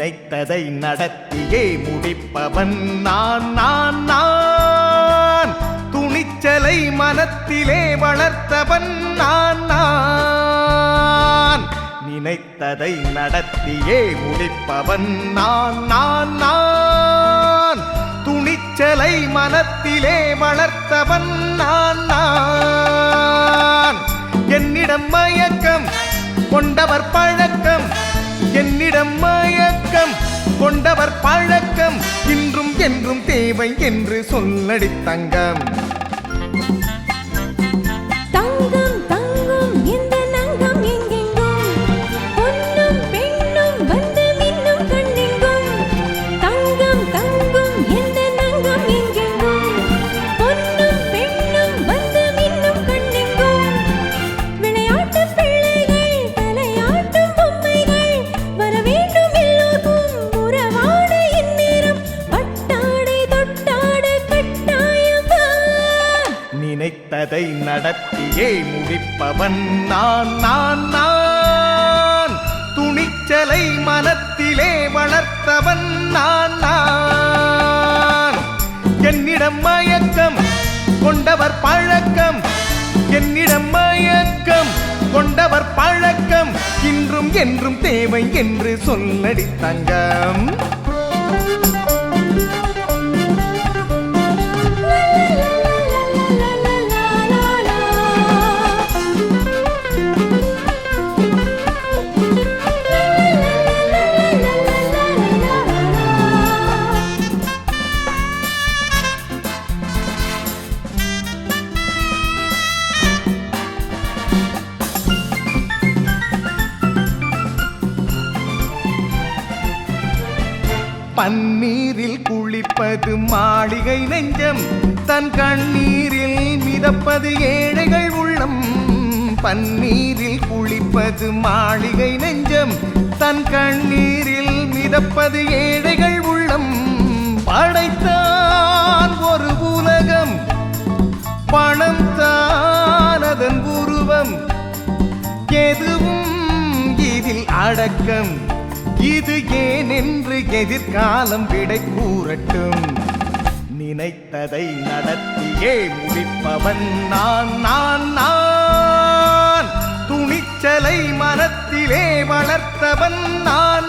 நினைத்ததை நடத்தியே முடிப்பவன் நான். துணிச்சலை மனத்திலே வளர்த்தவன் நான். நினைத்ததை நடத்தியே முடிப்பவன் நான். துணிச்சலை மனத்திலே வளர்த்தவன் நான். என்னிடம் மயக்கம் கொண்டவர் பழக்கம், என்னிடம் மயக்கம் கொண்டவர் பழக்கம், இன்றும் என்றும் தேவை என்று சொல்லடி தங்கம். நினைத்ததை நடத்தியே முடிப்பவன் நான். துணிச்சலை மனத்திலே வளர்த்தவன் நான். என்னிடம் மயக்கம் கொண்டவர் பழக்கம், என்னிடம் மயக்கம் கொண்டவர் பழக்கம், இன்றும் என்றும் தேவை என்று சொல்லடி தங்கம். பன்னீரில் குளிப்பது மாளிகை நெஞ்சம், தன் கண்ணீரில் மிதப்பது ஏழைகள் உள்ளம். பன்னீரில் குளிப்பது மாளிகை நெஞ்சம், தன் கண்ணீரில் மிதப்பது ஏழைகள் உள்ளம். படைத்தான் ஒரு உலகம், பணம் தான் அதன் உருவம், எதுவும் இதில் அடக்கம். இது ஏன் என்று எதிர்காலம் விடை கூறட்டும். நினைத்ததை நடத்தியே முடிப்பவன் நான். துணிச்சலை மனத்திலே வளர்த்தவன் நான்.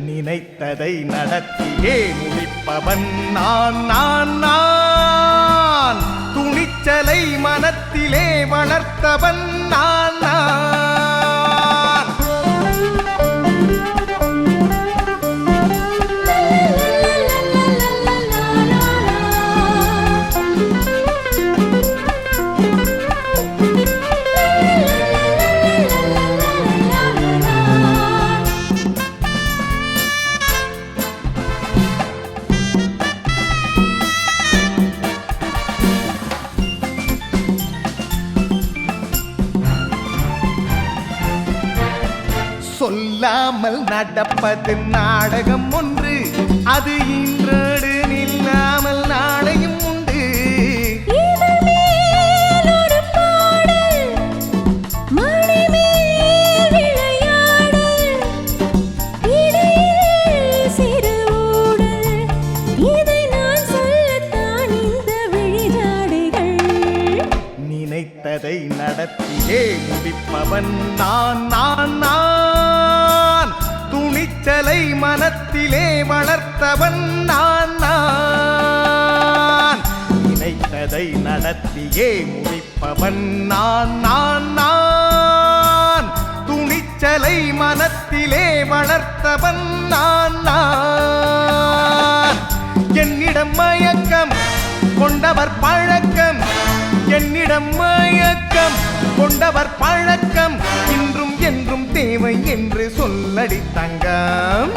நினைத்ததை நடத்தியே முடிப்பவன் நான். துணிச்சலை மனத்திலே வளர்த்தவன் நான். சொல்லாமல் நடப்பது நாடகம் ஒன்று, அது இன்றோடு நில்லாமல் நாளையும் உண்டு. நினைத்ததை நடத்தியே முடிப்பவன் நான். துணிச்சலை மனத்திலே வளர்த்தவன் நான் நினைத்ததை நடத்தியே முடிப்பவன் நான் துணிச்சலை மனத்திலே வளர்த்தவன் நான் என்னிடம் மயக்கம் கொண்டவர் பழக்கம் என்னிடம் மயக்கம் கொண்டவர் பழக்கம் இன்றும் என்றும் தேவை என்று சொல்லடி தங்கம்